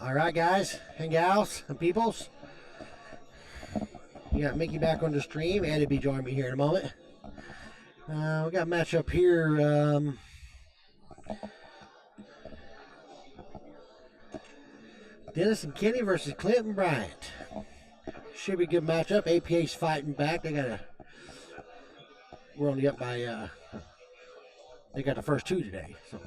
All right, guys and gals and peoples. You got Mickey back on the stream. Eddie will be joining me here in a moment. We got a matchup here. Dennis and Kenny versus Clint and Bryant. Should be a good matchup. APA's fighting back. We're only up by. They got the first two today. So.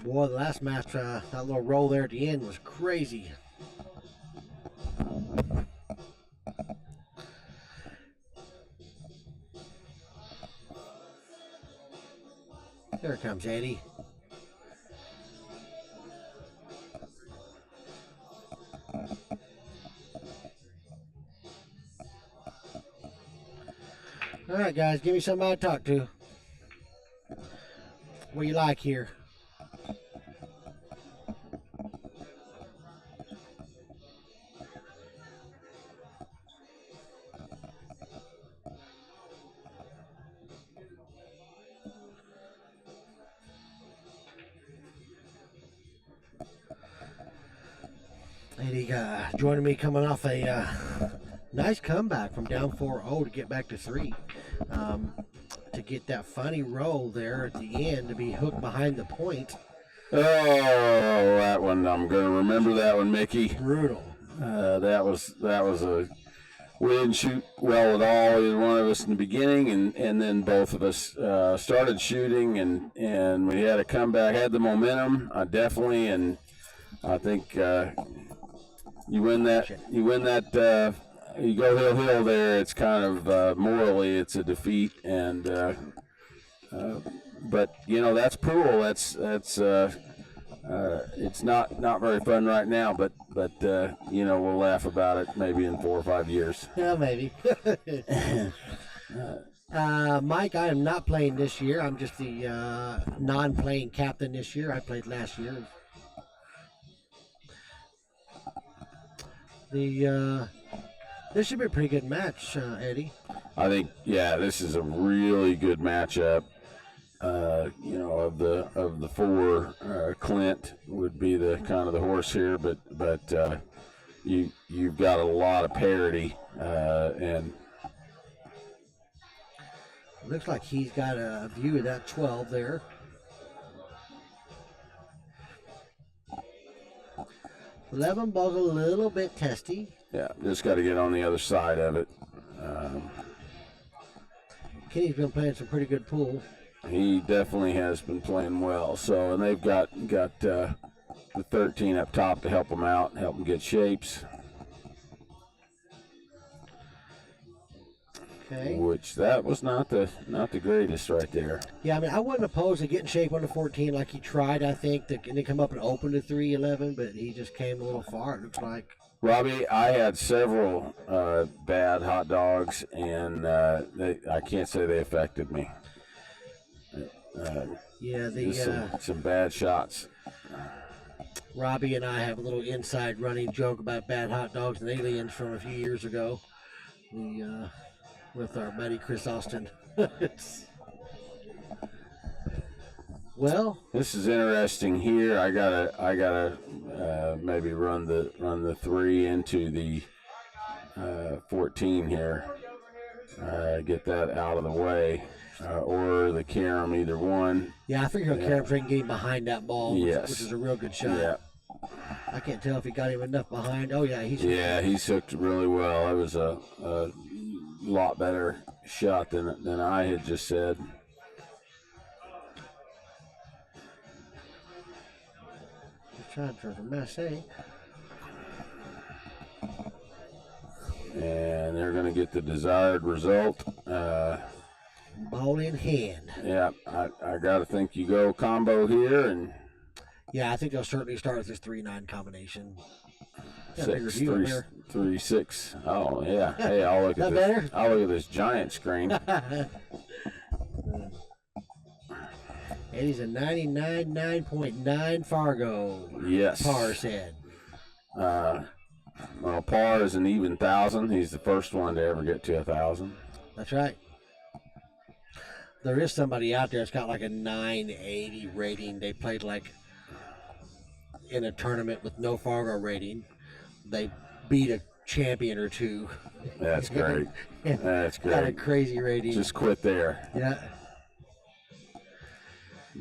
Boy, the last match, that little roll there at the end was crazy. There comes Eddie. All right, guys, give me somebody to talk to. What do you like here? Eddie joining me coming off a nice comeback from down 4-0 to get back to 3. To get that funny roll there at the end to be hooked behind the point. Oh, that one, I'm going to remember that one, Mickey. Brutal. That was a, we didn't shoot well at all, either one of us in the beginning, and then both of us started shooting, and we had a comeback, had the momentum, definitely, and I think you win that, you go hill there, it's kind of morally it's a defeat, and but you know that's Poole. That's it's not very fun right now, but you know we'll laugh about it maybe in 4 or 5 years. Yeah, maybe. Mike, I am not playing this year. I'm just the non-playing captain this year. I played last year. This should be a pretty good match, Eddie. I think, yeah, this is a really good matchup. You know, of the 4, Clint would be the kind of the horse here, but you've got a lot of parity, and looks like he's got a view of that 12 there. Eleven ball's a little bit testy. Yeah, just got to get on the other side of it. Kenny's been playing some pretty good pool. He definitely has been playing well. So, and they've got the 13 up top to help them out, help them get shapes. Okay. Which that was not the greatest right there. Yeah, I mean, I wasn't opposed to getting shape on the 14 like he tried, I think, and then come up and open the 311, but he just came a little far, it looks like. Robbie, I had several bad hot dogs, and I can't say they affected me. Yeah, some bad shots. Robbie and I have a little inside running joke about bad hot dogs and aliens from a few years ago. With our buddy Chris Austin. Well, this is interesting here. I gotta maybe run the 3 into the 14 here. Get that out of the way, or the carom, either one. Yeah, I figure Carom's right getting behind that ball, yes, which is a real good shot. Yeah. I can't tell if he got him enough behind. Oh yeah, he's hooked really well. It was a lot better shot than I had just said. Just trying for the mess, eh? And they're going to get the desired result. Ball in hand. Yeah, I got to think you go combo here, and yeah, I think they'll certainly start with this 3-9 combination. 6, 3, 6. Oh yeah. Hey, I'll look at this. Better? I'll look at this giant screen. Eddie's a 99.9 Fargo. Yes. Par said. Well, par is an even 1,000. He's the first one to ever get to 1,000. That's right. there is somebody out there that's got like a 980 rating. They played like in a tournament with no Fargo rating. They beat a champion or two. That's great. That's great. Got a crazy rating. Just quit there. Yeah.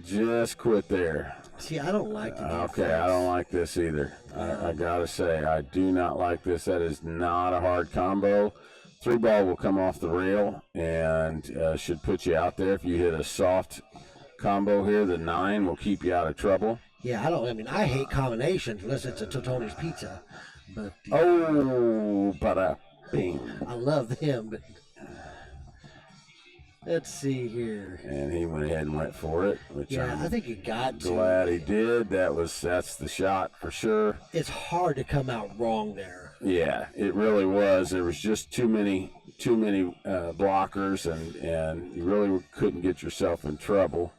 Just quit there. See, I don't like the Okay, I don't like this either. I gotta say, I do not like this. That is not a hard combo. 3-ball will come off the rail and should put you out there. If you hit a soft combo here, the 9 will keep you out of trouble. Yeah, I mean, I hate combinations unless it's a Totoni's Pizza. But oh, bada bing. I love them, but let's see here. And he went ahead and went for it, which I think you got to. Glad he did. That's the shot for sure. It's hard to come out wrong there. Yeah, it really was. There was just too many blockers, and you really couldn't get yourself in trouble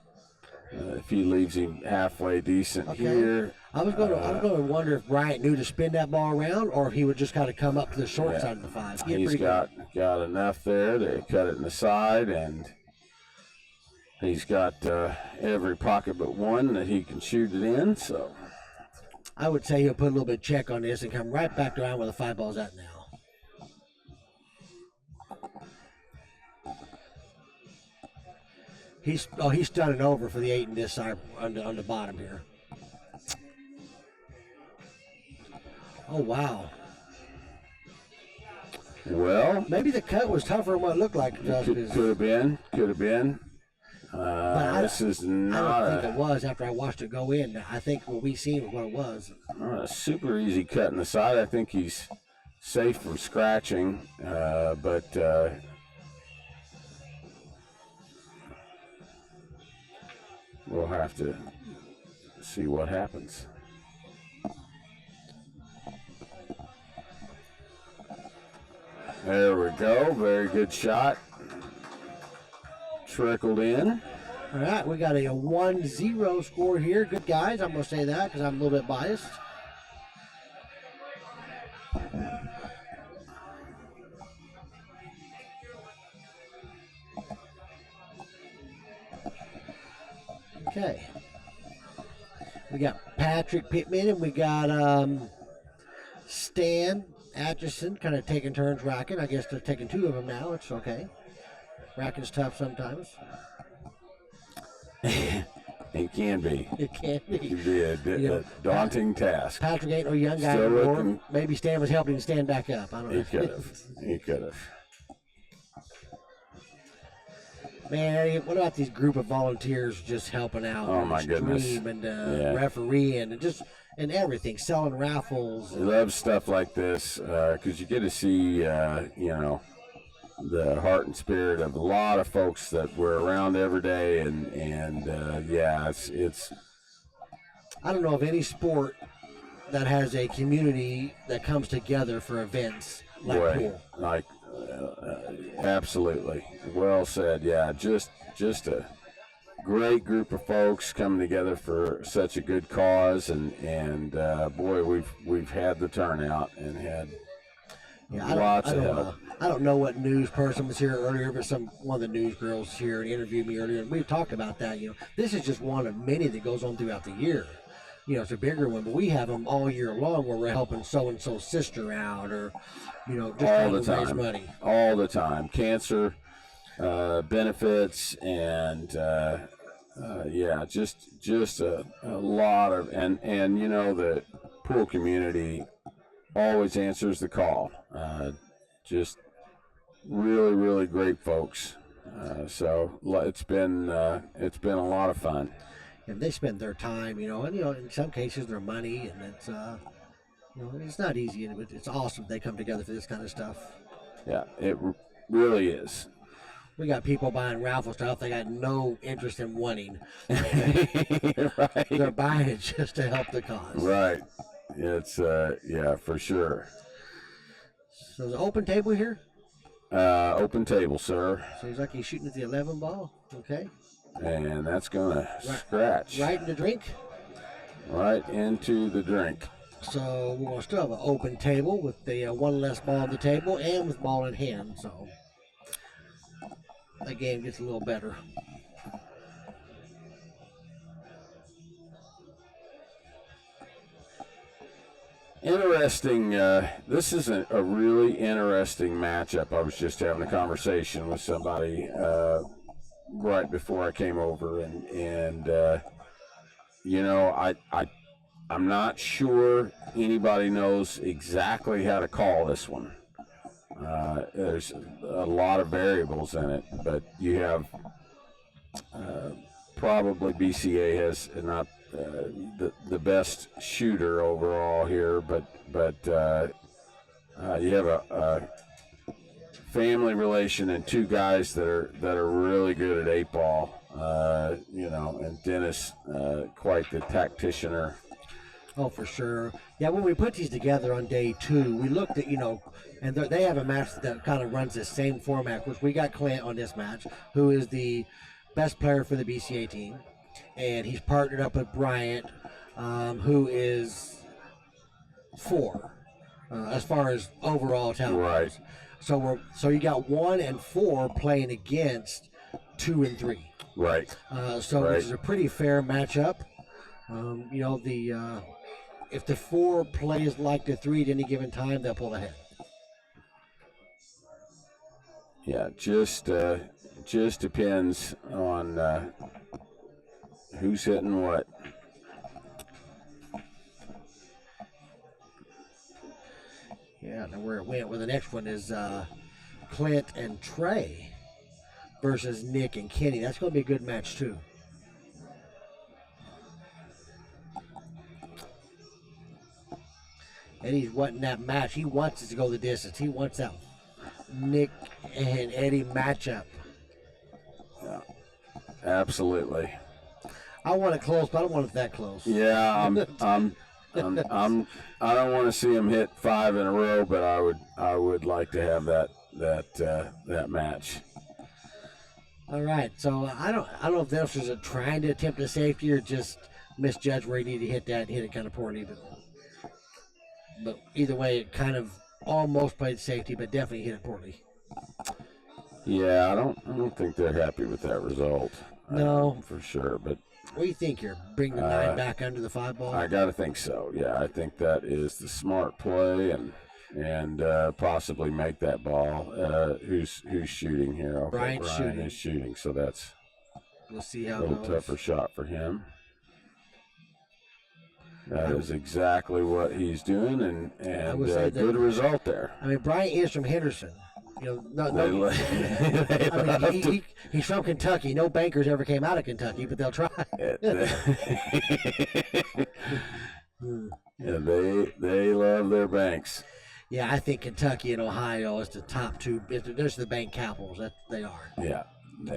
if he leaves him halfway decent here. I was going to wonder if Bryant knew to spin that ball around, or if he would just kind of come up to the short side of the 5. He's got enough there to cut it in the side, and he's got every pocket but one that he can shoot it in. So I would say he'll put a little bit of check on this and come right back around where the 5-ball's at now. He's stunning over for the 8 in this side on the bottom here. Oh, wow. Well, maybe the cut was tougher than what it looked like. Could have been. This is not. I don't think it was after I watched it go in. I think what we seen was what it was. A super easy cut in the side. I think he's safe from scratching, but we'll have to see what happens. There we go. Very good shot. Trickled in. All right, we got a 1-0 score here. Good guys. I'm going to say that because I'm a little bit biased. Okay. We got Patrick Pittman and we got Stan Atchison kind of taking turns racking. I guess they're taking 2 of them now. It's okay. Racking's tough sometimes. It can be. It can be. It can be a daunting task. Patrick ain't no young guy anymore. Maybe Stan was helping him stand back up. I don't know. He could have. Man, Eddie, what about these group of volunteers just helping out? Oh, my goodness. And refereeing and everything, selling raffles. I love stuff like this because you get to see, the heart and spirit of a lot of folks that we're around every day. It's. I don't know of any sport that has a community that comes together for events like pool. Absolutely. Well said. Yeah, just a great group of folks coming together for such a good cause, and boy, we've had the turnout and had lots of help. I don't know what news person was here earlier, but one of the news girls here interviewed me earlier, and we talked about that. This is just one of many that goes on throughout the year. It's a bigger one, but we have them all year long where we're helping so-and-so's sister out or, just all the time. Raise money. All the time. Cancer benefits and, just a lot of, and the pool community always answers the call. Just really, really great folks. So it's been a lot of fun. And they spend their time, and in some cases their money, and it's it's not easy, but it's awesome they come together for this kind of stuff. Yeah, it really is. We got people buying raffle stuff they got no interest in winning. Right. They're buying it just to help the cause. Right. It's for sure. So is it open table here? Open table, sir. Seems like he's shooting at the 11 ball. Okay. And that's going to scratch. Right in the drink? Right into the drink. So we're going to still have an open table with the one less ball on the table and with ball in hand. So the game gets a little better. Interesting. This is a really interesting matchup. I was just having a conversation with somebody right before I came over, and you know, I'm not sure anybody knows exactly how to call this one. There's a lot of variables in it, but you have probably BCA has not the best shooter overall here, but you have a family relation and two guys that are really good at 8-ball. You know, and Dennis, quite the tacticianer. Oh, for sure. Yeah, when we put these together on day 2, we looked at, you know, and they have a match that kind of runs the same format, which we got Clint on this match, who is the best player for the BCA team. And he's partnered up with Bryant, who is 4 as far as overall talent. Right. So you got 1 and 4 playing against 2 and 3. Right. So right. This is a pretty fair matchup. You know, if the 4 plays like the 3 at any given time, they'll pull ahead. Yeah, just depends on who's hitting what. Yeah, now where it went with the next one is Clint and Trey versus Nick and Kenny. That's going to be a good match too. Eddie's wanting that match. He wants it to go the distance. He wants that Nick and Eddie matchup. Yeah, absolutely. I want it close, but I don't want it that close. Yeah, I don't want to see him hit 5 in a row, but I would like to have that match. All right, so I don't know if this was trying to attempt a safety or just misjudged where he needed to hit that and hit it kind of poorly. But either way, it kind of almost played safety, but definitely hit it poorly. Yeah, I don't think they're happy with that result. No, for sure. But what do you think here? Bring the 9 back under the 5 ball? I gotta think so. Yeah, I think that is the smart play, and possibly make that ball. Who's shooting here? Okay, Bryant is shooting, so that's we'll see how a little tougher shot for him. That is exactly what he's doing, and good result there. I mean, Bryant is from Henderson. You know, he's from Kentucky. No bankers ever came out of Kentucky, but they'll try. Yeah, they love their banks. Yeah, I think Kentucky and Ohio is the top 2. There's the bank capitals. That they are. Yeah,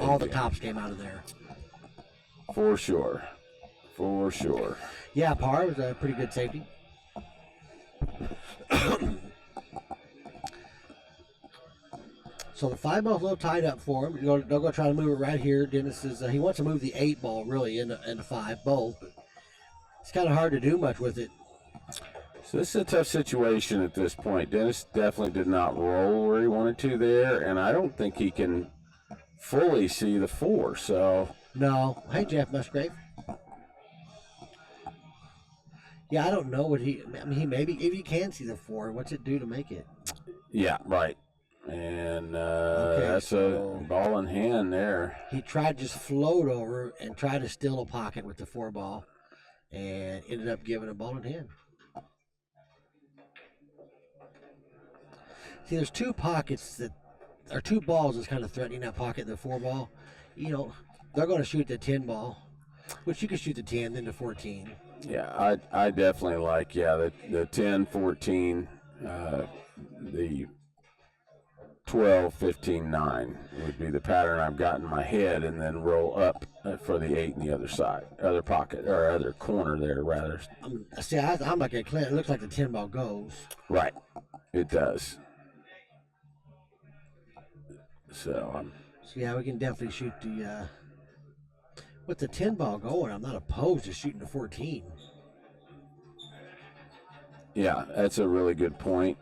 all the tops came out of there. For sure. Yeah, Parr was a pretty good safety. So the 5 ball's a little tied up for him. They'll go try to move it right here. Dennis is he wants to move the 8 ball really into 5 both, but it's kind of hard to do much with it. So this is a tough situation at this point. Dennis definitely did not roll where he wanted to there, and I don't think he can fully see the 4. So no. Hey, Jeff Musgrave. Yeah, I don't know what he maybe if he can see the 4, what's it do to make it? Yeah, right. And that's a ball in hand there. He tried to just float over and try to steal a pocket with the 4 ball, and ended up giving a ball in hand. See, there's 2 pockets that are 2 balls that's kind of threatening that pocket, the 4 ball. You know, they're going to shoot the 10 ball, which you can shoot the 10, then the 14. Yeah, I definitely like, the 10, 14, the 12, 15, 9 would be the pattern I've got in my head, and then roll up for the 8 in the other side, other pocket, or other corner there, rather. See, I'm like a Clint. It looks like the 10 ball goes. Right, it does. So yeah, we can definitely shoot the with the 10 ball going. I'm not opposed to shooting the 14. Yeah, that's a really good point.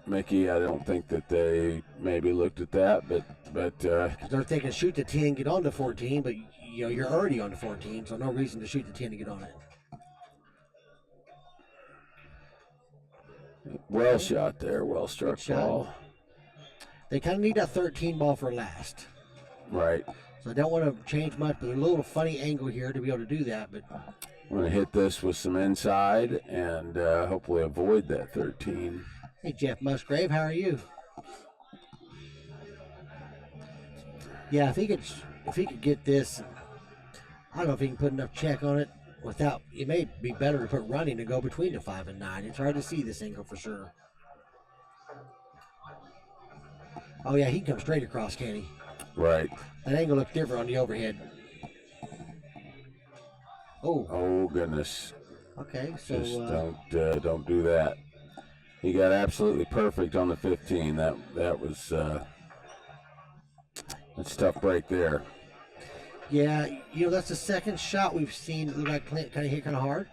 Mickey. I don't think that they maybe looked at that, but they're thinking shoot the 10, get on to 14, but you're already on to 14, so no reason to shoot the 10 to get on it. Well shot there, well struck ball. They kind of need that 13 ball for last. Right. So I don't want to change much, but a little funny angle here to be able to do that. But I'm going to hit this with some inside and hopefully avoid that 13. Hey, Jeff Musgrave, how are you? Yeah, if he could get this, I don't know if he can put enough check on it without. It may be better to put running to go between the 5 and 9. It's hard to see this angle for sure. Oh yeah, he can come straight across, can he? Right. That angle looks different on the overhead. Oh goodness. Okay, so just don't do that. He got absolutely perfect on the 15. That was that's a tough break there. Yeah, that's the second shot we've seen. It looked like Clint kind of hit kind of hard.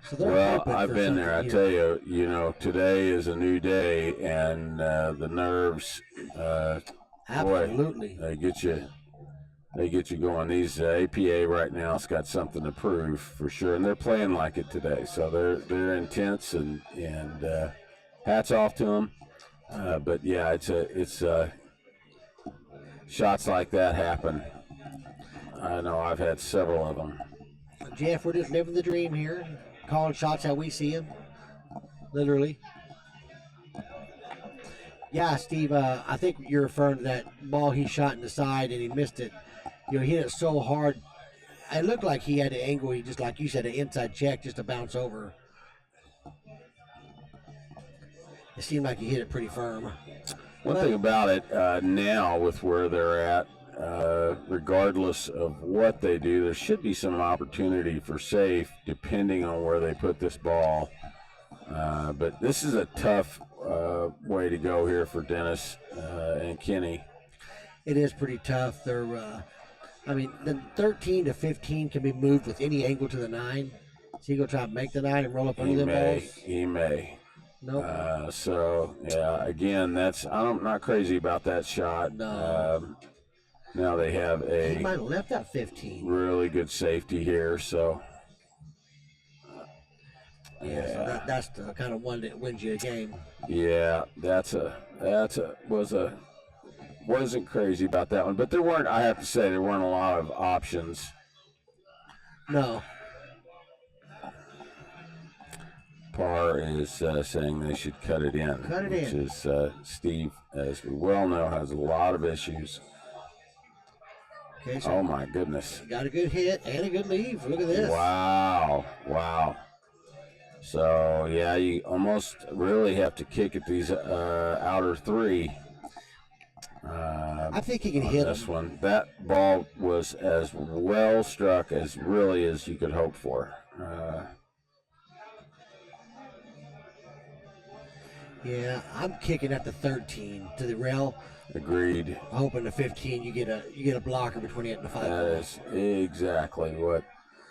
So well, I've been there. I tell you, today is a new day, and the nerves, absolutely, boy, they get you going. These APA right now has got something to prove for sure, and they're playing like it today. So they're intense, and hats off to them. But yeah, it's shots like that happen. I know I've had several of them. Jeff, we're just living the dream here. Calling shots how we see them, literally. Yeah, Steve, I think you're referring to that ball he shot in the side and he missed it. He hit it so hard. It looked like he had an angle. He just, like you said, an inside check just to bounce over. It seemed like he hit it pretty firm. One thing about it now with where they're at, regardless of what they do, there should be some opportunity for safe depending on where they put this ball. But this is a tough way to go here for Dennis and Kenny. It is pretty tough. They're, the 13 to 15 can be moved with any angle to the 9. So you go try to make the 9 and roll up under the balls? He may. Nope. So, yeah, again, I'm not crazy about that shot. No. Now they have he might have left that 15. Really good safety here, so. Yeah, so that's the kind of one that wins you a game. Yeah, wasn't crazy about that one, but I have to say, there weren't a lot of options. No. Par is saying they should cut it in. Which is Steve, as we well know, has a lot of issues. Okay, so oh my goodness. Got a good hit and a good leave. Look at this. Wow. So, yeah, you almost really have to kick at these outer 3. I think he can hit this one. That ball was as well struck as you could hope for. Yeah, I'm kicking at the 13 to the rail. Agreed. Hoping the 15 you get a blocker between it and the 5. That is exactly what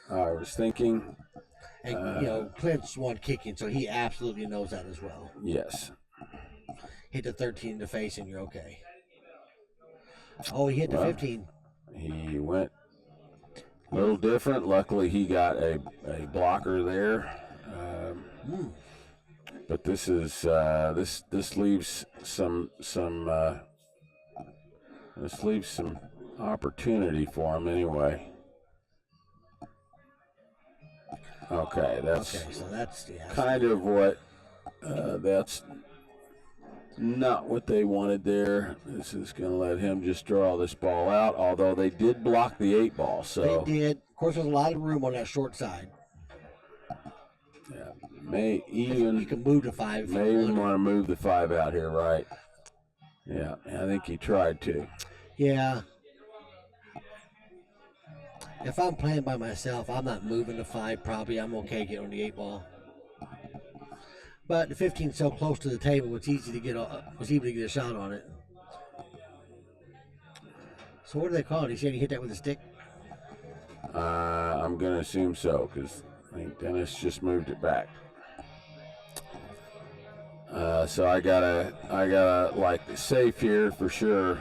I was thinking. And Clint's one kicking, so he absolutely knows that as well. Yes. Hit the 13 in the face and you're okay. Oh, he hit the 15. He went a little different. Luckily, he got a blocker there. But this is this leaves some opportunity for him anyway. Okay, so that's kind of what that's not what they wanted there. This is going to let him just draw this ball out, although they did block the 8 ball. So they did. Of course, there's a lot of room on that short side. Yeah, you can move the 5. May even want to move the 5 out here, right? Yeah, I think he tried to. Yeah. If I'm playing by myself, I'm not moving the 5 probably. I'm okay getting on the 8 ball. But the 15's so close to the table, it's easy to get a shot on it. So what do they call it? He said he hit that with a stick? I'm going to assume so, because I think Dennis just moved it back. So I gotta like safe here for sure.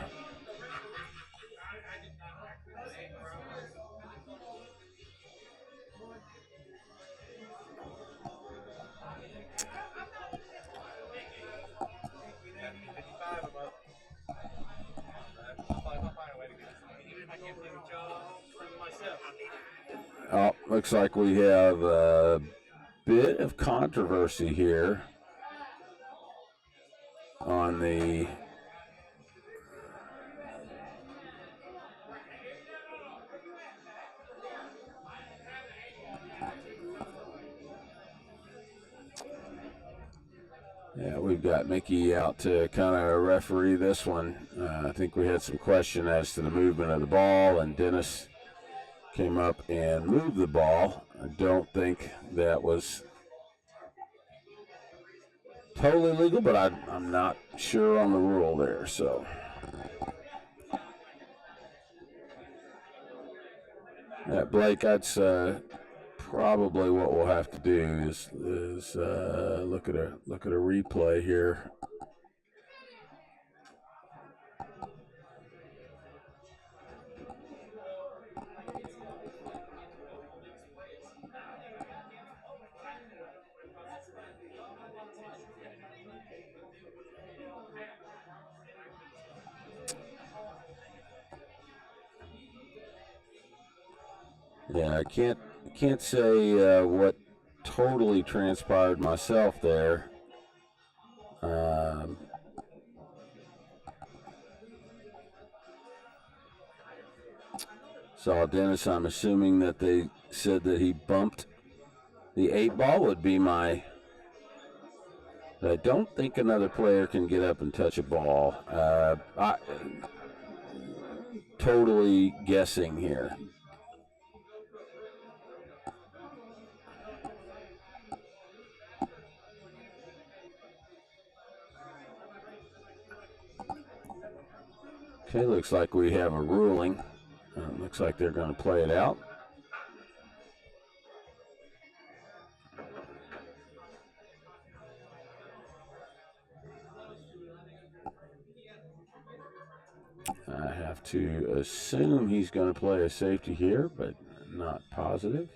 Oh, looks like we have a bit of controversy here on the yeah, we've got Mickey out to kind of referee this one. I think we had some question as to the movement of the ball, and Dennis came up and moved the ball. I don't think that was totally legal, but I'm not sure on the rule there. So, yeah, Blake, that's probably what we'll have to do is look at a replay here. Yeah, I can't say what totally transpired myself there. Saw Dennis. I'm assuming that they said that he bumped the 8-ball. Would be my. I don't think another player can get up and touch a ball. Totally guessing here. Okay, looks like we have a ruling. Looks like they're going to play it out. I have to assume he's going to play a safety here, but not positive.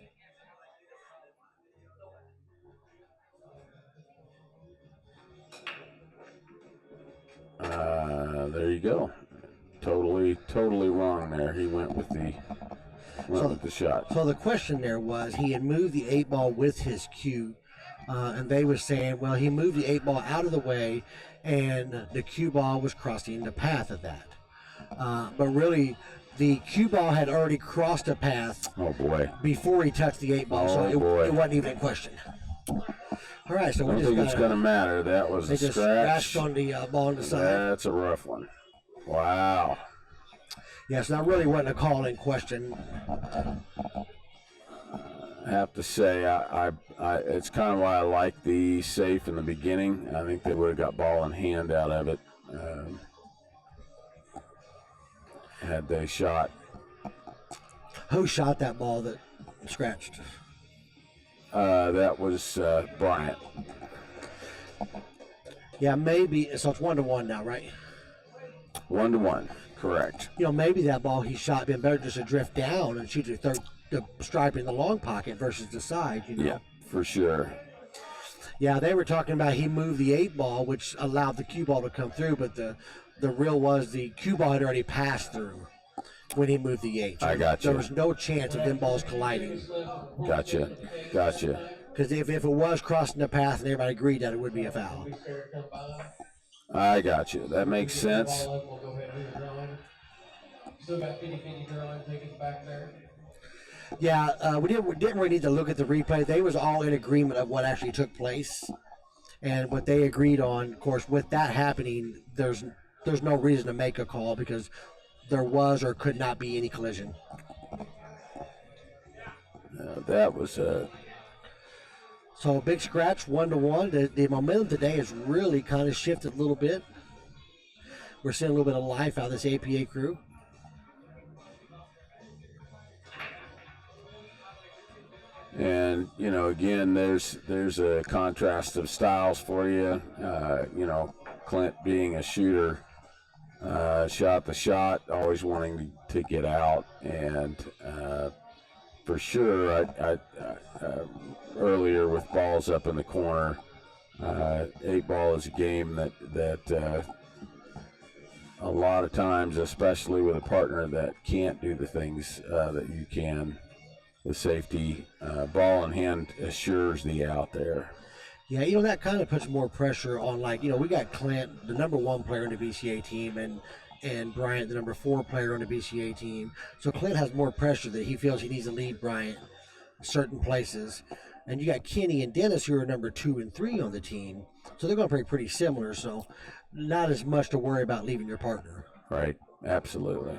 There you go. Totally wrong there. He went with the shot. So the question there was, he had moved the 8-ball with his cue, and they were saying, well, he moved the 8-ball out of the way, and the cue ball was crossing the path of that. But really, the cue ball had already crossed the path. Oh boy! Before he touched the 8-ball, so it wasn't even a question. All right, so I don't think it's going to matter. That was a scratch. They just scratched on the ball on the side. That's a rough one. Wow. Yes, that really wasn't a call in question. I have to say, I it's kind of why I like the safe in the beginning. I think they would have got ball in hand out of it had they shot. Who shot that ball that scratched? That was Bryant. Yeah, maybe. So it's 1-1 now, right? 1-1, correct. You know, maybe that ball he shot been better just to drift down and shoot the stripe in the long pocket versus the side. You know? Yeah, for sure. Yeah, they were talking about he moved the 8-ball, which allowed the cue ball to come through, but the real was the cue ball had already passed through when he moved the 8. So I got you. There was no chance of them balls colliding. Gotcha. Because if it was crossing the path and everybody agreed that it would be a foul. I got you. That makes sense. Yeah, we didn't really need to look at the replay. They was all in agreement of what actually took place, and what they agreed on. Of course, with that happening, there's no reason to make a call because there was or could not be any collision. That was a. So a big scratch, 1-1. The momentum today has really kind of shifted a little bit. We're seeing a little bit of life out of this APA crew. And you know, again, there's a contrast of styles for you. You know, Clint being a shooter, shot the shot, always wanting to get out, and for sure, I earlier with balls up in the corner, 8-ball is a game that a lot of times, especially with a partner that can't do the things that you can. The safety, ball in hand assures the out there. Yeah, you know, that kind of puts more pressure on, like, you know, we got Clint, the number 1 player on the BCA team, and Bryant, the number 4 player on the BCA team. So Clint has more pressure that he feels he needs to lead Bryant certain places. And you got Kenny and Dennis, who are number 2 and 3 on the team. So they're going to play pretty similar. So not as much to worry about leaving your partner. Right, absolutely.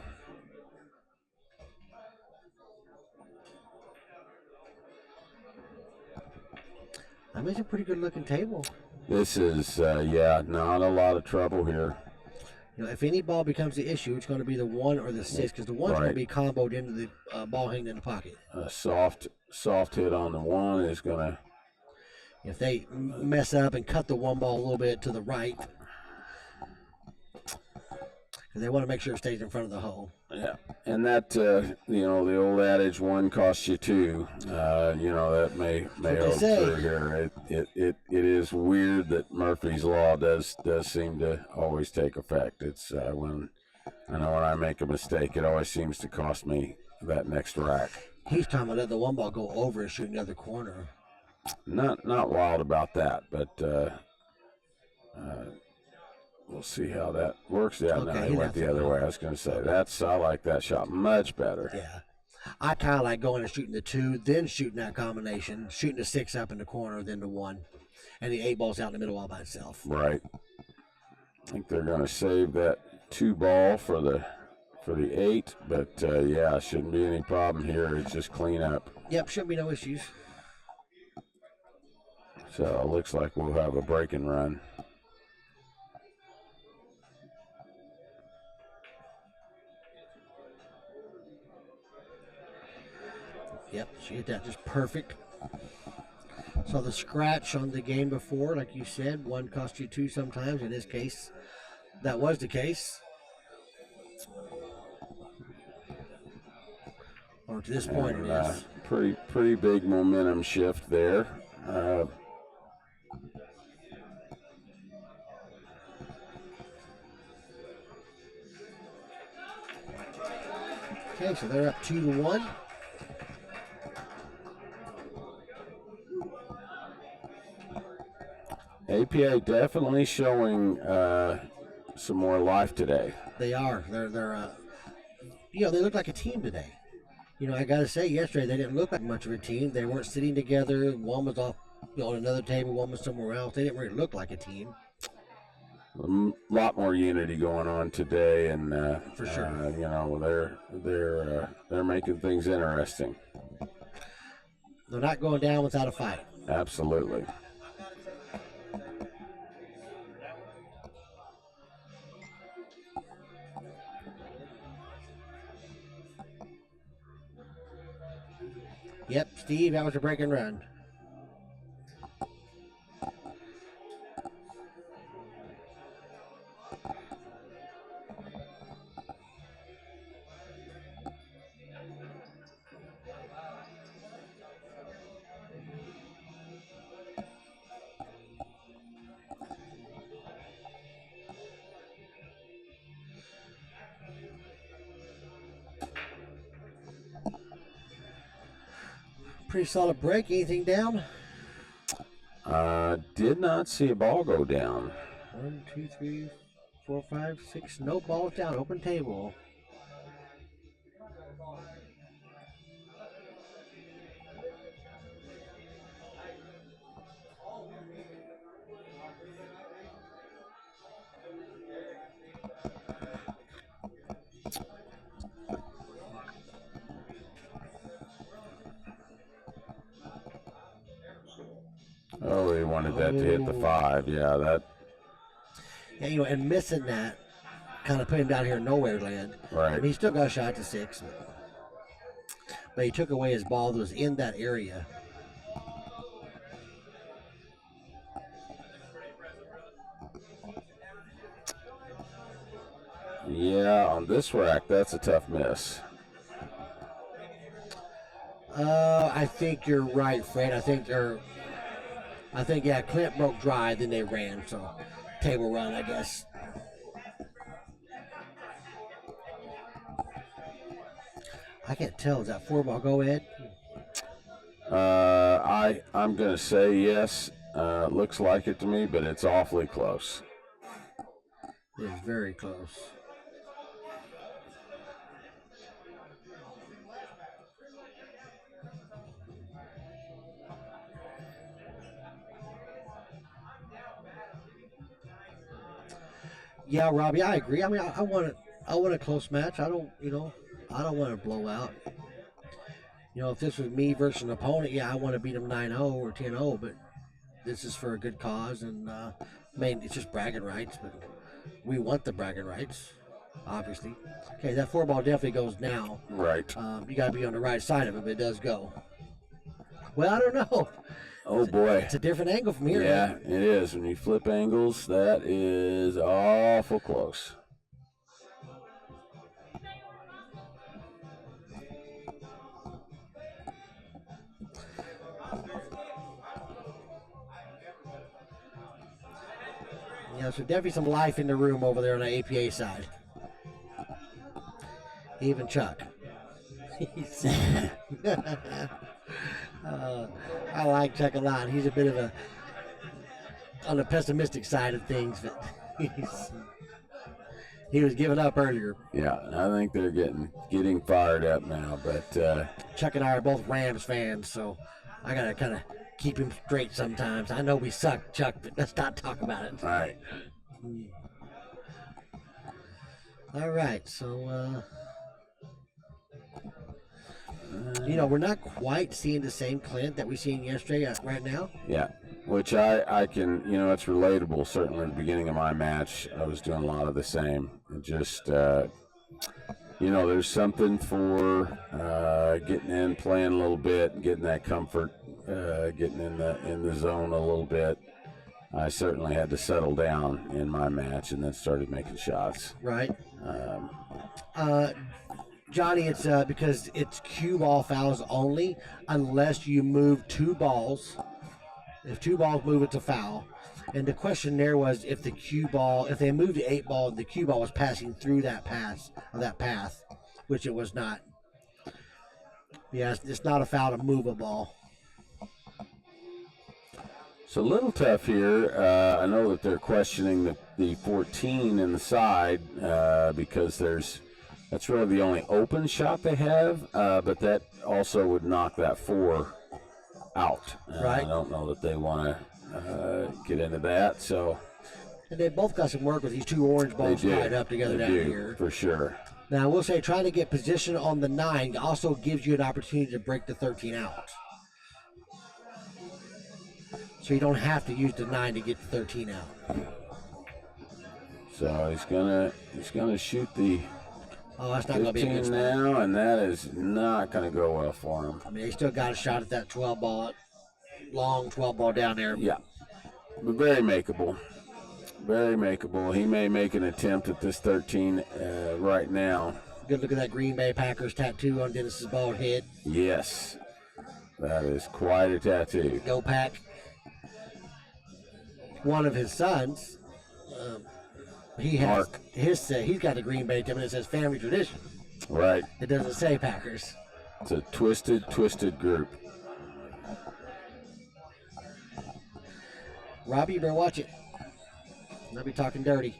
I mean, it's a pretty good looking table. This is, yeah, not a lot of trouble here. You know, if any ball becomes the issue, it's going to be the 1 or the 6, because the 1's going to be comboed into the ball hanging in the pocket. A soft hit on the 1 is going to. If they mess up and cut the 1 ball a little bit to the right, because they want to make sure it stays in front of the hole. Yeah, and that, you know, the old adage, 1 costs you 2. You know, that may hold true here. It is weird that Murphy's Law does seem to always take effect. It's when I make a mistake, it always seems to cost me that next rack. He's talking about letting the 1 ball go over and shooting the other corner. Not wild about that, but we'll see how that works. Yeah, okay, no, he went the other way. I was going to say I like that shot much better. Yeah, I kind of like going and shooting the 2, then shooting that combination, shooting the 6 up in the corner, then the 1, and the 8-ball's out in the middle all by itself. Right. I think they're going to save that 2 ball for the 8, but yeah, shouldn't be any problem here. It's just clean up. Yep, shouldn't be no issues. So it looks like we'll have a break and run. Yep, she hit that just perfect. So the scratch on the game before, like you said, 1 cost you 2 sometimes. In this case, that was the case. Or to this point, it is. Pretty big momentum shift there. Okay, so they're up 2-1. APA definitely showing some more life today. They are. They're you know, they look like a team today. You know, I got to say, yesterday they didn't look like much of a team. They weren't sitting together. One was off on another table, one was somewhere else. They didn't really look like a team. A lot more unity going on today, and for sure, you know, they're making things interesting. They're not going down without a fight. Absolutely. Yep, Steve, that was a break and run. Pretty solid break. Anything down? Did not see a ball go down. 1, 2, 3, 4, 5, 6. No balls down. Open table. Oh, he wanted that to hit the 5. Yeah, that. Yeah, you know, and missing that kind of put him down here in nowhere land. Right. I mean, he still got a shot to 6. But he took away his ball that was in that area. Yeah, on this rack, that's a tough miss. I think you're right, Fred. I think yeah, Clint broke dry, then they ran, so table run, I guess. I can't tell. Is that 4-ball go, Ed? I'm gonna say yes. Looks like it to me, but it's awfully close. It's very close. Yeah, Robbie, I agree. I mean, I want a close match. I don't want to blow out. If this was me versus an opponent, yeah, I want to beat them 9-0 or 10-0, but this is for a good cause, and it's just bragging rights, but we want the bragging rights, obviously. Okay, that 4-ball definitely goes now. Right. You got to be on the right side of it, but it does go. Well, I don't know. Oh, boy. It's a different angle from here. Yeah, it is. When you flip angles, that is awful close. Yeah, so definitely some life in the room over there on the APA side. Even Chuck. I like Chuck a lot. He's a bit of on the pessimistic side of things, but he was giving up earlier. Yeah, I think they're getting fired up now, but Chuck and I are both Rams fans, so I gotta kind of keep him straight sometimes. I know we suck, Chuck, but let's not talk about it. All right. All right, so we're not quite seeing the same Clint that we seen yesterday right now. Yeah, which I can, it's relatable. Certainly at the beginning of my match, I was doing a lot of the same. It just, there's something for getting in, playing a little bit, getting that comfort, getting in the zone a little bit. I certainly had to settle down in my match and then started making shots. Right. Johnny, it's because it's cue ball fouls only unless you move 2 balls. If 2 balls move, it's a foul. And the question there was if they moved the 8 ball, the cue ball was passing through that path, which it was not. Yeah, it's not a foul to move a ball. So a little tough here. I know that they're questioning the 14 in the side because that's really the only open shot they have, but that also would knock that 4 out. Right. I don't know that they want to get into that. So. And they both got some work with these 2 orange balls tied up together down here. For sure. Now, I will say trying to get position on the 9 also gives you an opportunity to break the 13 out. So you don't have to use the 9 to get the 13 out. So he's gonna shoot the. Oh, that's not going to be a good spot now, and that is not going to go well for him. I mean, he still got a shot at that 12 ball, long 12 ball down there. Yeah, but very makeable. Very makeable. He may make an attempt at this 13 right now. Good look at that Green Bay Packers tattoo on Dennis's bald head. Yes, that is quite a tattoo. Go Pack. One of his sons, he's got the Green Bay tip and it says family tradition. Right. It doesn't say Packers. It's a twisted group. Robbie, you better watch it. I'll be talking dirty.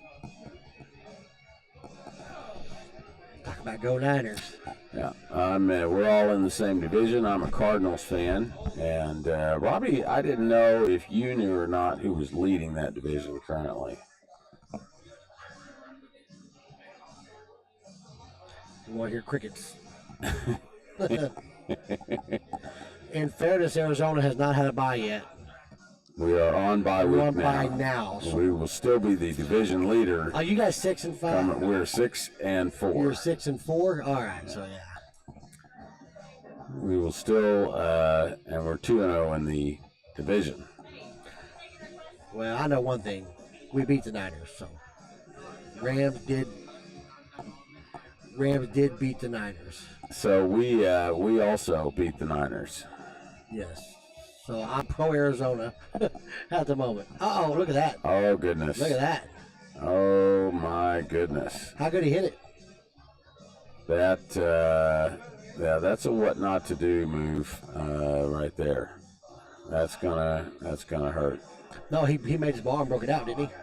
Talk about Go Niners. Yeah, we're all in the same division. I'm a Cardinals fan. And Robbie, I didn't know if you knew or not who was leading that division currently. You want to hear crickets. In fairness, Arizona has not had a bye yet. We are on bye week now. We're on bye now. So we will still be the division leader. Are you guys 6-5? We're 6-4. You're 6-4? All right, so yeah. We will still, and we're 2-0 in the division. Well, I know one thing. We beat the Niners, so Rams did Rams did beat the Niners. So we also beat the Niners. Yes. So I'm pro Arizona at the moment. Uh-oh, look at that. Oh, goodness. Look at that. Oh, my goodness. How good he hit it? That's a what not to do move right there. That's gonna hurt. No, he made his ball and broke it out, didn't he?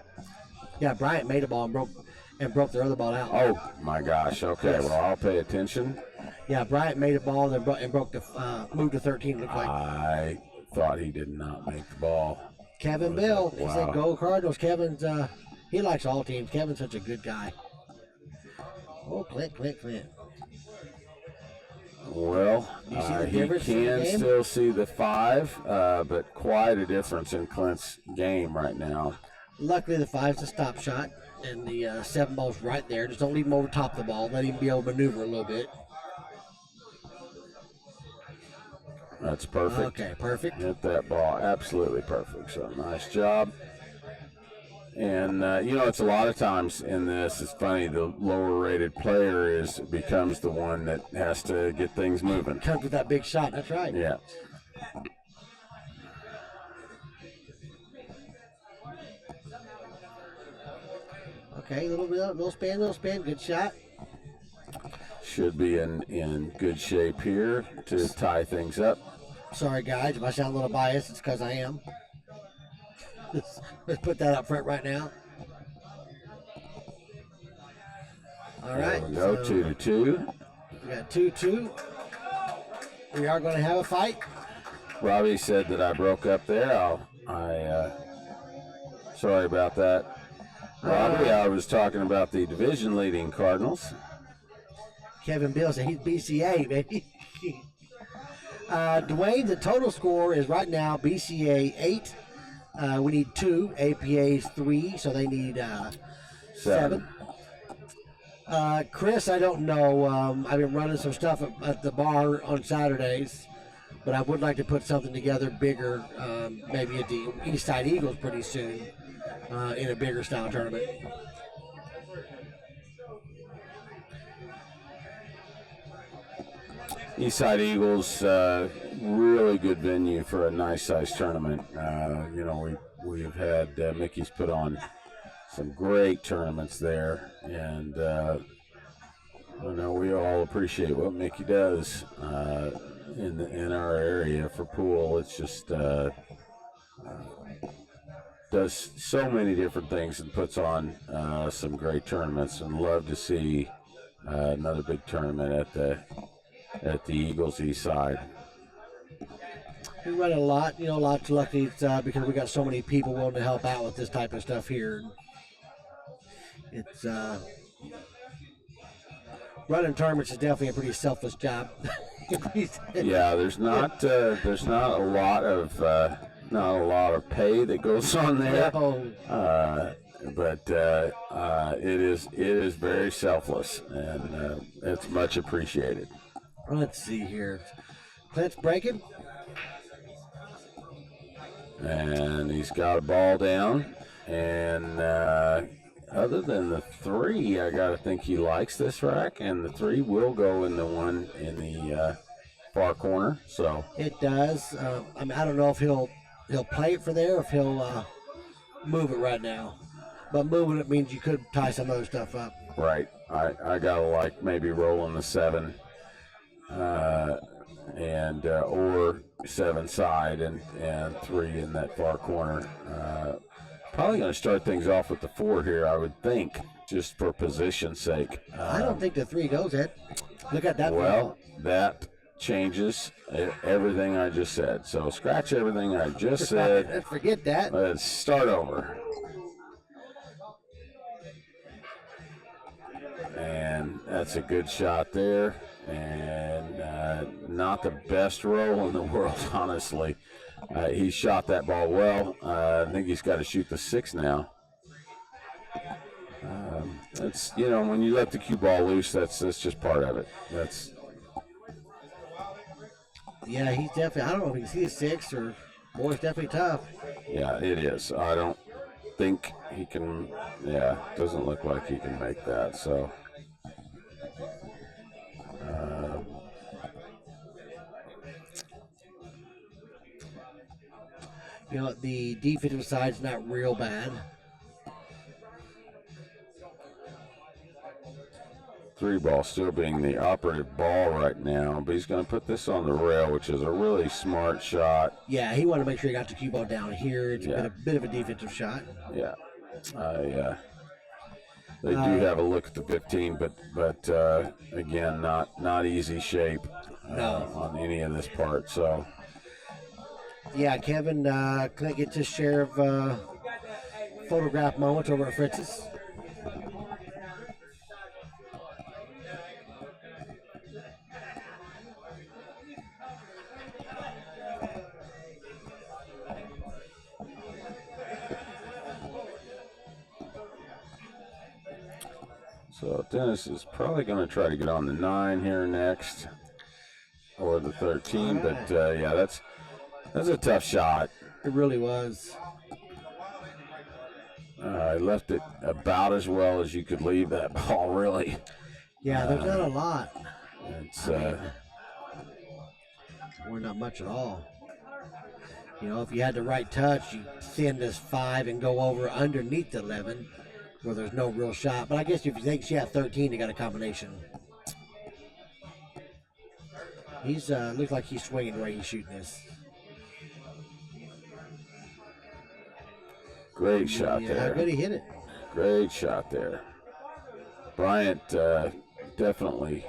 Yeah, Bryant made a ball and broke their other ball out. Oh my gosh. Okay, Yes. well I'll pay attention. Yeah, Bryant made a ball and broke the moved to 13. Looked like I thought he did not make the ball. Kevin Bill. He said Wow. go Cardinals. Kevin's he likes all teams. Kevin's such a good guy. Oh, Clint. Well, You see the he difference in the can game? still see the 5, but quite a difference in Clint's game right now. Luckily, the 5's a stop shot, and the 7 ball's right there. Just don't leave him over top of the ball. Let him be able to maneuver a little bit. That's perfect. Okay, perfect. Hit that ball absolutely perfect. So nice job. And it's a lot of times in this. It's funny. The lower-rated player becomes the one that has to get things moving. Comes with that big shot. That's right. Yeah. Okay, little spin. Good shot. Should be in good shape here to tie things up. Sorry, guys, if I sound a little biased, it's because I am. Let's put that up front right now. All right. There we go, so 2-2. We got 2-2. We are going to have a fight. Robbie said that I broke up there. Sorry about that. Robbie, I was talking about the division-leading Cardinals. Kevin Bill said he's BCA, baby. Dwayne, the total score is right now BCA 8. We need 2. APA's 3, so they need 7. Chris, I don't know. I've been running some stuff at the bar on Saturdays, but I would like to put something together bigger, maybe at the Eastside Eagles pretty soon in a bigger style tournament. Eastside Eagles, really good venue for a nice size tournament. We've had Mickey's put on some great tournaments there, and we all appreciate what Mickey does in our area for pool. It's just does so many different things and puts on some great tournaments, and love to see another big tournament at the Eagles East Side. We run a lot, lots lucky because we got so many people willing to help out with this type of stuff here. It's running tournaments is definitely a pretty selfless job. Yeah, there's not a lot of pay that goes on there, but it is very selfless, and it's much appreciated. Let's see here. Clint's breaking. And he's got a ball down. And other than the 3, I got to think he likes this rack. And the 3 will go in the one in the far corner. So It does. I don't know if he'll play it for there or if he'll move it right now. But moving it means you could tie some other stuff up. right. I got to maybe rolling the 7. Or 7 side and 3 in that far corner. Probably going to start things off with the 4 here, I would think, just for position's sake. I don't think the 3 goes, Ed. Look at that. Well, that changes everything I just said. So scratch everything I just said. Let's forget that. Let's start over. And that's a good shot there. And not the best roll in the world, honestly. He shot that ball well. I think he's got to shoot the 6 now. It's when you let the cue ball loose, that's just part of it. Yeah, he's definitely. I don't know if you can see a 6 or. Boy, it's definitely tough. Yeah, it is. I don't think he can. Yeah, doesn't look like he can make that. So You know, the defensive side's not real bad. Three ball still being the operative ball right now, but he's going to put this on the rail, which is a really smart shot. Yeah, he wanted to make sure he got the cue ball down here. It's been a bit of a defensive shot. Yeah. They do have a look at the 15, but again, not easy shape on any of this part. So. Yeah, Kevin, Clint gets his share of photograph moments over at Fritz's. So Dennis is probably going to try to get on the 9 here next, or the 13. Right. But yeah, that's a tough shot. It really was. I left it about as well as you could leave that ball, really. Yeah, there's not a lot. It's or not much at all. You know, if you had the right touch, you send this 5 and go over underneath the 11. Where there's no real shot. But I guess if you think she had 13, they got a combination. He's looks like he's swinging the way he's shooting this. Great shot there. How good he hit it. Great shot there. Bryant definitely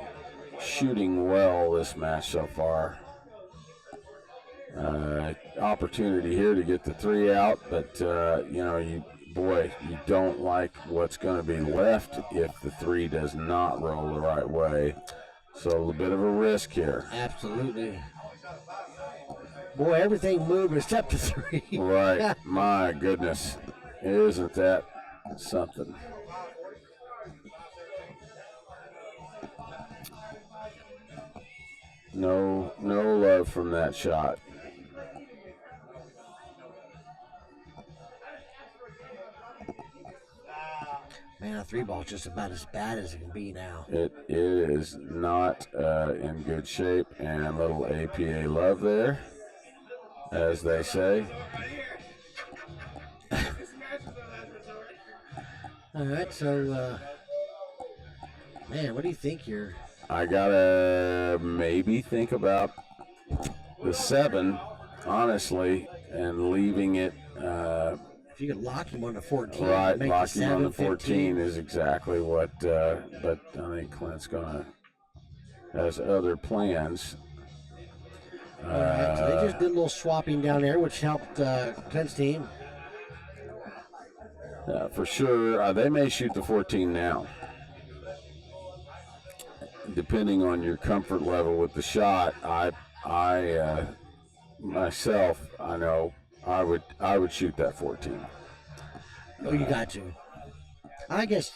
shooting well this match so far. Opportunity here to get the 3 out, but you know, you don't like what's going to be left if the 3 does not roll the right way. So a little bit of a risk here. Absolutely. Boy, everything moved except the 3. Right. My goodness. Isn't that something? No love from that shot. Man, a 3 ball is just about as bad as it can be now. It is not in good shape, and little APA love there, as they say. All right, so, man, what do you think here? I gotta maybe think about the 7, honestly, and leaving it. If you could lock him on the 14, right? Make Lock him on the 14 15. is exactly what. But I think Clint's has other plans. All right, so they just did a little swapping down there, which helped Clint's team. For sure, they may shoot the 14 now, depending on your comfort level with the shot. I myself, I know I would shoot that 14. Oh, you got to. I guess,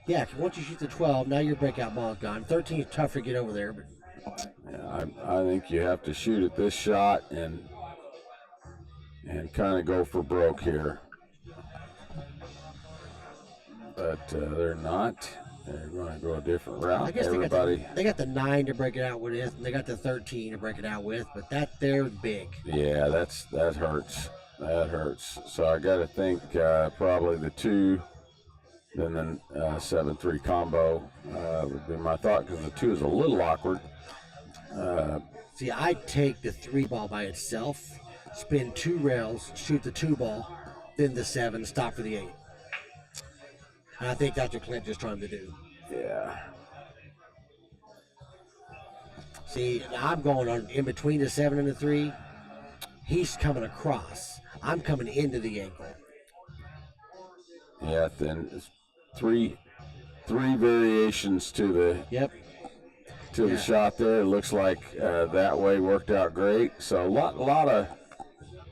yeah. Once you shoot the 12, now your breakout ball is gone. 13 is tougher to get over there, but. Yeah, I think you have to shoot at this shot and kind of go for broke here. But they're not. They're going to go a different route. I guess they got the 9 to break it out with, and they got the 13 to break it out with, but they're big. Yeah, that hurts. That hurts. So I got to think probably the 2, then the 7-3 combo would be my thought, because the 2 is a little awkward. See, I take the 3 ball by itself, spin 2 rails, shoot the 2 ball, then the 7, stop for the 8. And I think that's what Clint just trying to do. Yeah. See, I'm going on in between the 7 and the 3. He's coming across. I'm coming into the ankle. Yeah, then it's three variations to the the shot there. It looks like that way worked out great. So a lot of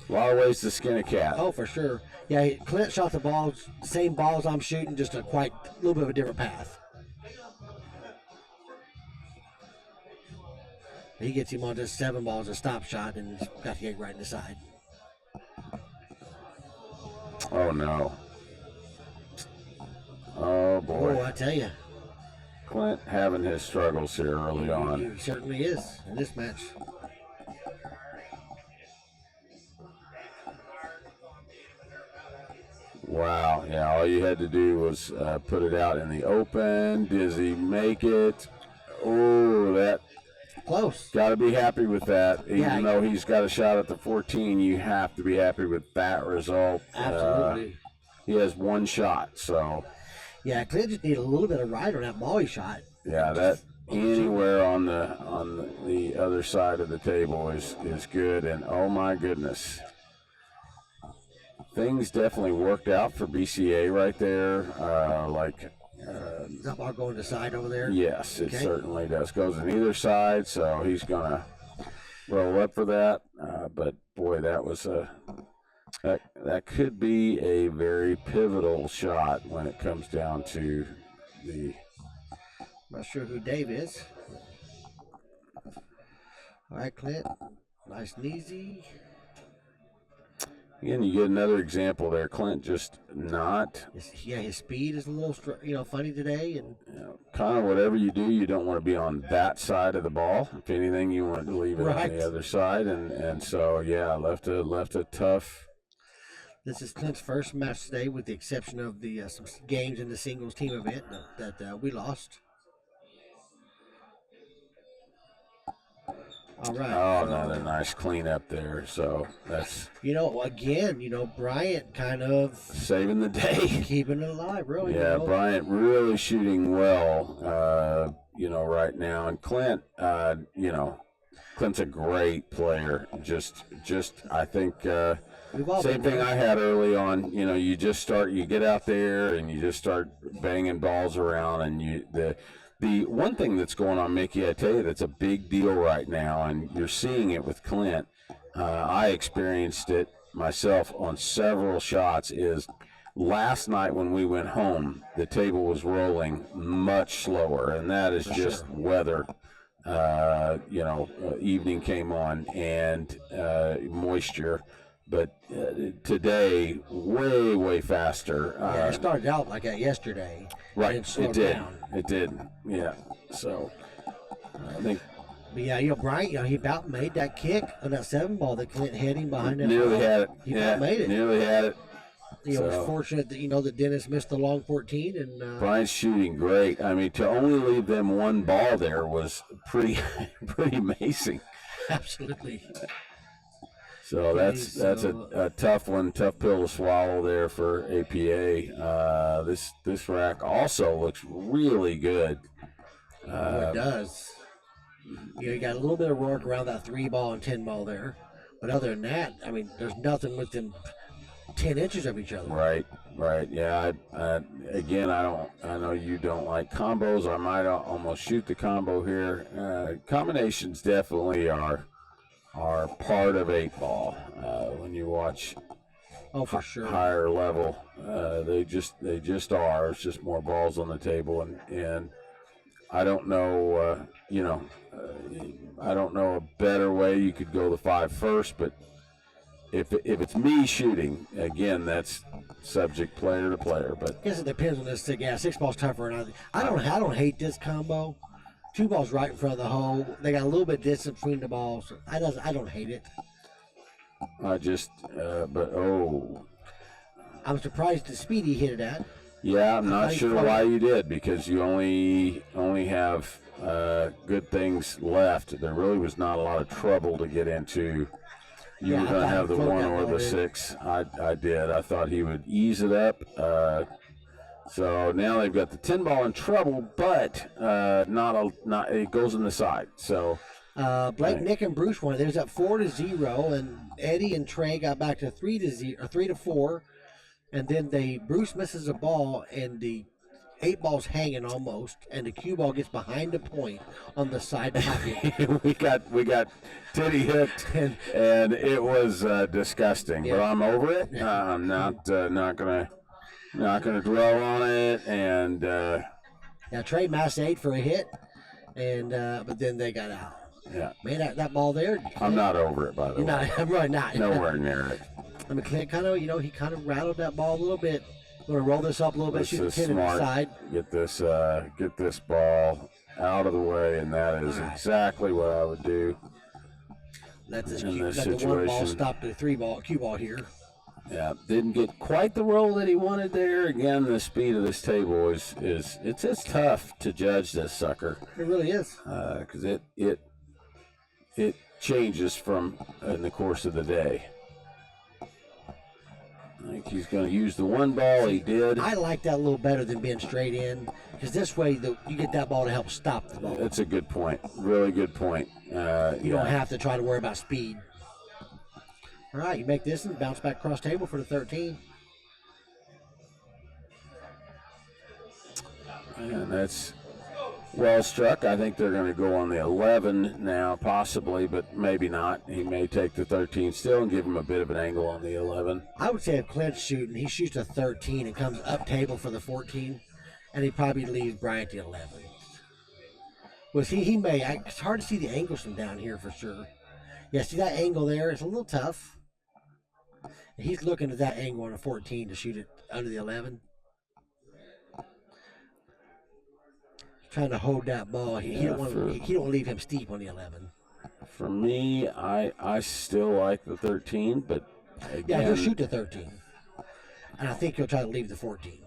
ways to skin a cat. Oh, for sure. Yeah, Clint shot the balls, same balls I'm shooting, just a little bit of a different path. He gets him on just 7 balls, a stop shot, and he's got the 8 right in the side. Oh, no. Oh, boy. Oh, I tell you. Clint having his struggles here early on. He certainly is in this match. Wow. Yeah, all you had to do was put it out in the open. Dizzy, make it. Oh, that. Close. Got to be happy with that. Yeah. Even though he's got a shot at the 14, you have to be happy with that result. Absolutely. He has one shot, so. Yeah, Clint just needed a little bit of ride on that ball he shot. Yeah, that anywhere on the other side of the table is good. And oh my goodness, things definitely worked out for BCA right there. Is that ball going to the side over there? Yes, it certainly does. Goes on either side, so he's gonna roll up for that. But boy, that was that could be a very pivotal shot when it comes down to the. Not sure who Dave is. All right, Clint. Nice and easy. Again, you get another example there. Clint just not. His speed is a little, funny today, and kind of whatever you do, you don't want to be on that side of the ball. If anything, you want to leave it on the other side, and so left a tough. This is Clint's first match today, with the exception of the some games in the singles team event that we lost. All right. Oh, another nice cleanup there. So that's. Bryant kind of saving the day, keeping it alive, really. Yeah, Bryant really shooting well. Right now, and Clint. Clint's a great player. Just I think. Same thing I had early on. You get out there and you just start banging balls around, and the one thing that's going on, Mickey, I tell you, that's a big deal right now, and you're seeing it with Clint. I experienced it myself on several shots. Is last night when we went home, the table was rolling much slower, and that is just weather. Evening came on and moisture. But today, way faster. It started out like that yesterday. Right, it did. Down. It did. Yeah. So, I think. But Bryant, he about made that kick on that 7 ball that Clint hit him behind that. Nearly had it. He about made it. Nearly had it. It was fortunate that that Dennis missed the long 14 and. Bryant's shooting great. I mean, to only leave them one ball there was pretty amazing. Absolutely. So that's a tough one, tough pill to swallow there for APA. This rack also looks really good. It does. You got a little bit of work around that 3 ball and 10 ball there, but other than that, I mean, there's nothing within 10 inches of each other. Right. Yeah. Again, I know you don't like combos. I might almost shoot the combo here. Combinations definitely are part of 8 ball. When you watch for sure higher level, they just are. It's just more balls on the table, and I don't know. I don't know a better way you could go the 5 first, but if it's me shooting, again, that's subject player to player. But I guess it depends on this thing. Yeah, 6 ball's tougher, and I don't hate this combo. 2 balls right in front of the hole. They got a little bit distance between the balls. I don't hate it. I'm surprised the speed he hit it at. Yeah, I'm not sure why you did, because you only have good things left. There really was not a lot of trouble to get into. You were going to have the 1 or the 6. I did. I thought he would ease it up. So now they've got the 10 ball in trouble, but not it goes in the side. So Blake, Nick, and Bruce won. There's up 4-0, and Eddie and Trey got back to 3-0 or 3-4, and then Bruce misses a ball, and the 8 ball's hanging almost, and the cue ball gets behind the point on the side pocket. we got titty hooked, and it was disgusting. Yeah. But I'm over it. I'm not gonna dwell on it, and Trey massed 8 for a hit, and but then they got out. Yeah, man, that ball there. I'm not over it, by the way. I'm really not. Nowhere near it. I mean, Clint he kind of rattled that ball a little bit. We're gonna roll this up a little bit, shoot the 10 inside. Get this ball out of the way, and that is exactly what I would do. Let the 1 ball stop the 3 ball, cue ball here. Yeah, didn't get quite the roll that he wanted there. Again, the speed of this table is it's tough to judge this sucker. It really is. Because it changes from in the course of the day. I think he's going to use the one ball. He did. I like that a little better than being straight in, because this way you get that ball to help stop the ball. That's a good point. Really good point. You don't have to try to worry about speed. All right, you make this and bounce back across table for the 13. And that's well struck. I think they're going to go on the 11 now, possibly, but maybe not. He may take the 13 still and give him a bit of an angle on the 11. I would say if Clint's shooting, he shoots a 13 and comes up table for the 14, and he probably leaves Bryant the 11. Was he may. It's hard to see the angles from down here for sure. Yeah, see that angle there? It's a little tough. He's looking at that angle on a 14 to shoot it under the 11. Trying to hold that ball. He don't want to leave him steep on the 11. For me, I still like the 13, but again, yeah, he'll shoot the 13, and I think he'll try to leave the 14.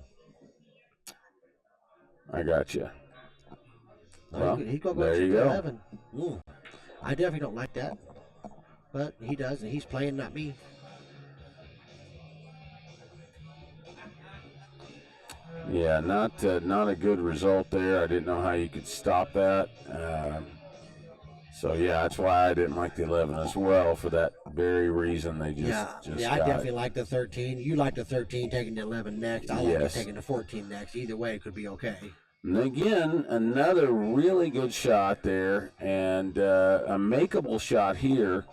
I got you. No, well, he's going to go shoot the 11. I definitely don't like that, but he does, and he's playing, not me. Yeah, not a good result there. I didn't know how you could stop that. So yeah, that's why I didn't like the 11 as well, for that very reason. They just I definitely like the 13. You like the 13, taking the 11 next. I like taking the 14 next. Either way, it could be okay. And again, another really good shot there, and a makeable shot here.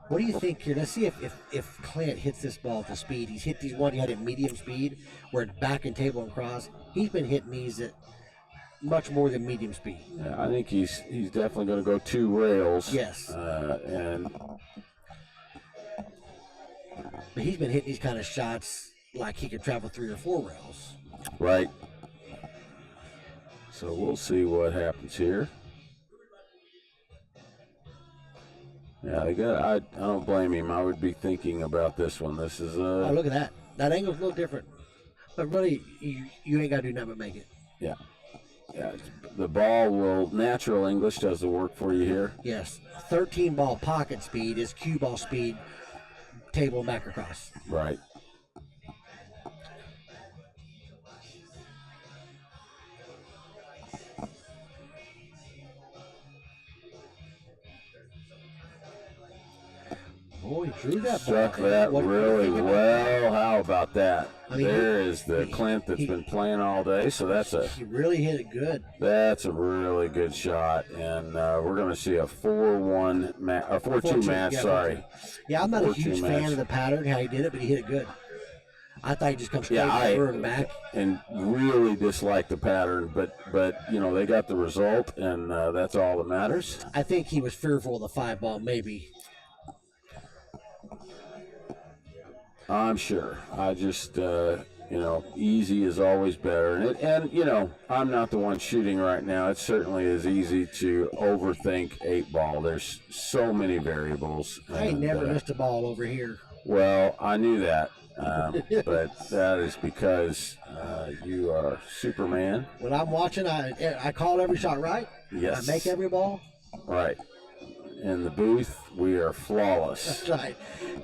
What do you think here? Let's see if Clint hits this ball at the speed. He's hit these one he had at medium speed, where it's back and table and cross. He's been hitting these at much more than medium speed. Yeah, I think he's definitely going to go 2 rails. Yes. But he's been hitting these kind of shots like he could travel 3 or 4 rails. Right. So we'll see what happens here. Yeah, I don't blame him. I would be thinking about this one. This is oh, look at that. That angle's a little different. But really, you ain't got to do nothing but make it. Yeah. Yeah, the ball will, natural English does the work for you here. Yes. 13 ball pocket speed is cue ball speed, table and back across. Right. Oh, he drew that Struck ball. that really well. How about that? I mean, there is the Clint that's been playing all day. So he really hit it good. That's a really good shot, and we're going to see a 4-1 a 4-2 match. Yeah, sorry. Yeah, I'm not a huge fan of the pattern how he did it, but he hit it good. I thought he just come straight and back. And really dislike the pattern, but they got the result, and that's all that matters. I think he was fearful of the 5 ball, maybe. I'm sure. I just, easy is always better. And I'm not the one shooting right now. It certainly is easy to overthink 8 ball. There's so many variables. I ain't never missed a ball over here. Well, I knew that. But that is because you are Superman. When I'm watching, I call every shot right. Yes. I make every ball. Right. In the booth, we are flawless. That's right.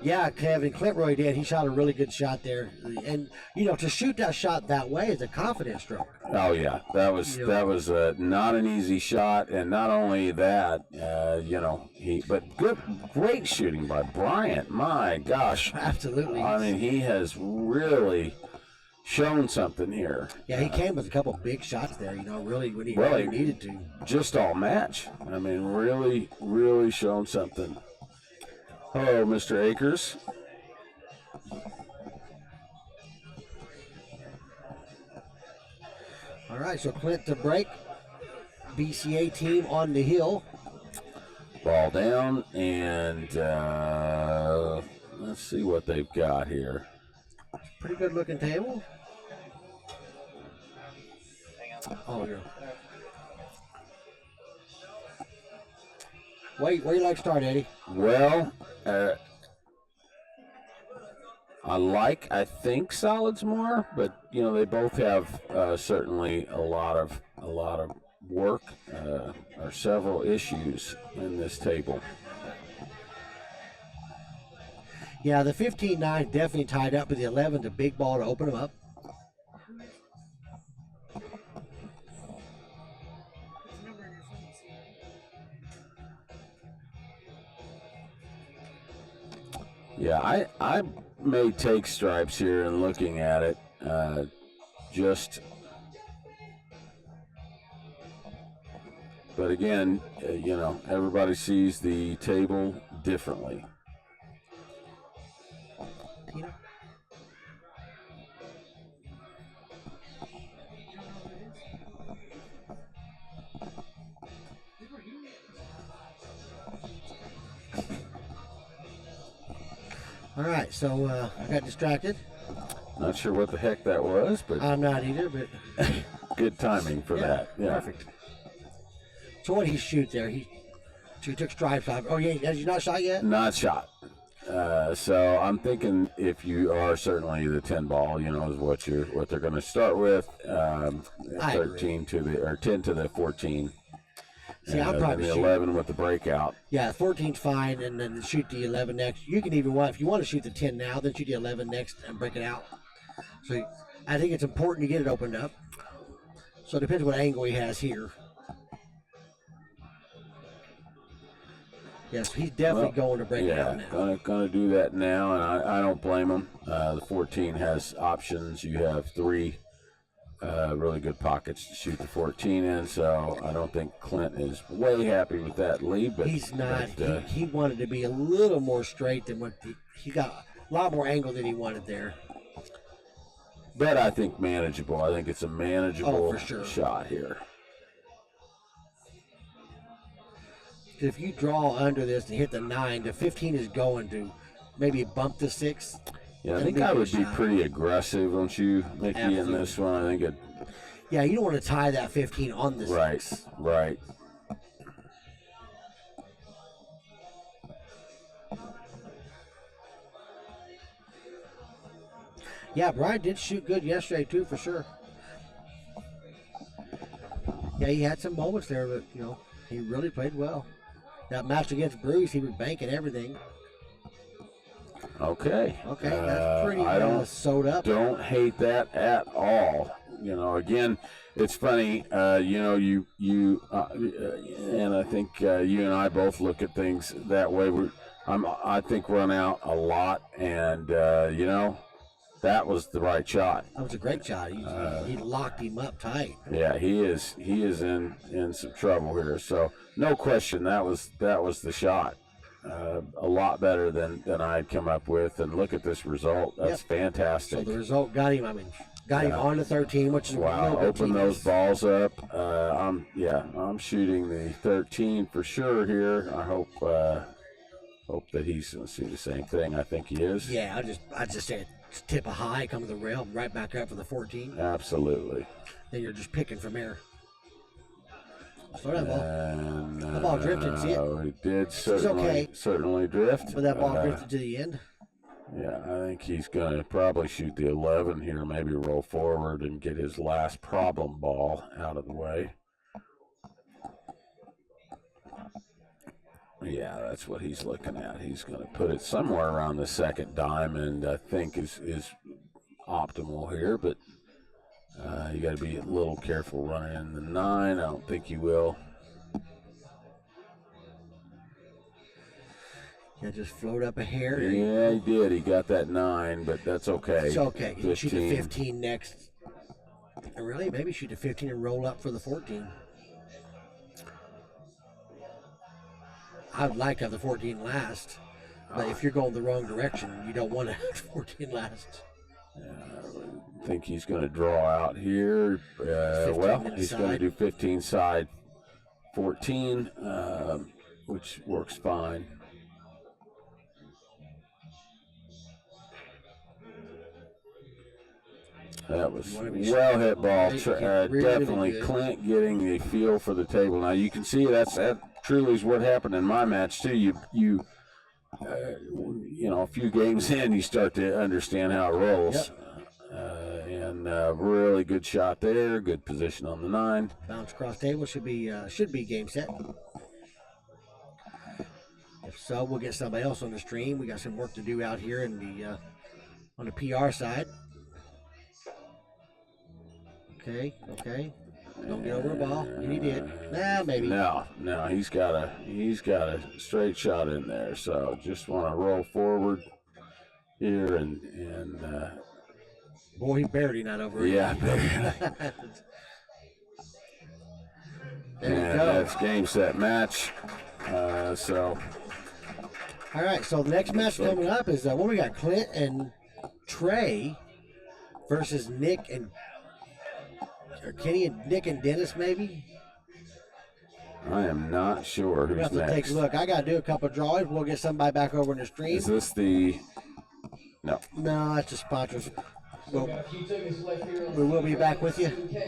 Yeah, Kevin Clint did. He shot a really good shot there, and to shoot that shot that way is a confidence stroke. Oh yeah, that was not an easy shot, and not only that, but great shooting by Bryant. My gosh, absolutely. I mean, he has really shown something here. Yeah, he came with a couple big shots there, really when he needed to. Just all match. I mean, really, really shown something. Hello, Mr. Akers. All right, so Clint to break. BCA team on the hill. Ball down, and let's see what they've got here. Pretty good looking table. Oh, yeah. Where you like to start, Eddie? Well, I think solids more, but you know they both have certainly a lot of work or several issues in this table. Yeah, the 15-9 definitely tied up with the 11, the big ball to open them up. Yeah, I may take stripes here and looking at it, but again, you know, everybody sees the table differently. All right, so I got distracted. Not sure what the heck that was, but I'm not either, but good timing for that. Yeah. Perfect. So what did he shoot there? So he took stripes off. Oh yeah, has he not shot yet? Not shot. So I'm thinking if you are certainly the 10 ball, you know, is what they're going to start with. 13 to the or 10 to the 14. See, I'll probably the 11 with the breakout. Yeah, 14's fine, and then shoot the 11 next. You can even if you want to shoot the 10 now, then shoot the 11 next and break it out. So I think it's important to get it opened up. So it depends what angle he has here. Yes, he's definitely going to break it out now. Gonna do that now, and I don't blame him. The 14 has options. You have 3 really good pockets to shoot the 14 in, so I don't think Clint is way happy with that lead. But he's not. He wanted to be a little more straight than what he got. A lot more angle than he wanted there. But I think manageable. I think it's a manageable shot here. If you draw under this and hit the 9, the 15 is going to maybe bump the 6. Yeah, I think I would be pretty aggressive, don't you, Mickey, in this one? I think it. Yeah, you don't want to tie that 15 on the 6. Right. Yeah, Bryant did shoot good yesterday, too, for sure. Yeah, he had some moments there, but, you know, he really played well. That match against Bruce, he was banking everything. Okay. That's pretty sewed up. Don't hate that at all. You know, again, it's funny. You know, you and I think you and I both look at things that way. I think run out a lot, and you know, that was the right shot. That was a great shot. He locked him up tight. Yeah, he is in some trouble here. So no question, that was the shot. A lot better than I had come up with, and look at this result. That's fantastic. So the result got him. Got him on to 13, which is wow. Open those balls up. I'm shooting the 13 for sure here. I hope that he's going to see the same thing. I think he is. Yeah, I just said tip a high, come to the rail, right back up for the 14. Absolutely. Then you're just picking from there. Slow that ball. And, the ball drifted, see it? It did certainly drift. But that ball drifted to the end. Yeah, I think he's going to probably shoot the 11 here, maybe roll forward and get his last problem ball out of the way. Yeah, that's what he's looking at. He's going to put it somewhere around the second diamond, I think is optimal here, but you got to be a little careful running in the 9. I don't think he will. Yeah, just float up a hair. Yeah, he did. He got that 9, but that's okay. It's okay. He shoot the 15 next. And really, maybe shoot the 15 and roll up for the 14. I would like to have the 14 last, but if you're going the wrong direction, you don't want to have the 14 last. I think he's going to draw out here. He's going to do 15 side 14, which works fine. That was well hit ball. Definitely Clint getting the feel for the table. Now you can see that truly is what happened in my match too. you know, a few games in, you start to understand how it rolls. Yep. And really good shot there. Good position on the 9. Bounce across table should be game set. If so, we'll get somebody else on the stream. We got some work to do out here in the on the PR side. Okay. Don't get over a ball. And he did. Nah, maybe. No, he's got a straight shot in there. So just want to roll forward here and boy, he barely not over. Yeah. There you and go. That's game, set, match. So. All right. So the next match coming up is what we got: Clint and Trey versus Nick and. Or Kenny and Nick and Dennis, maybe? I am not sure who's We'll have to next. take a look. I got to do a couple of drawings. We'll get somebody back over in the stream. Is this the... No. No, that's just sponsors. We will be back with you.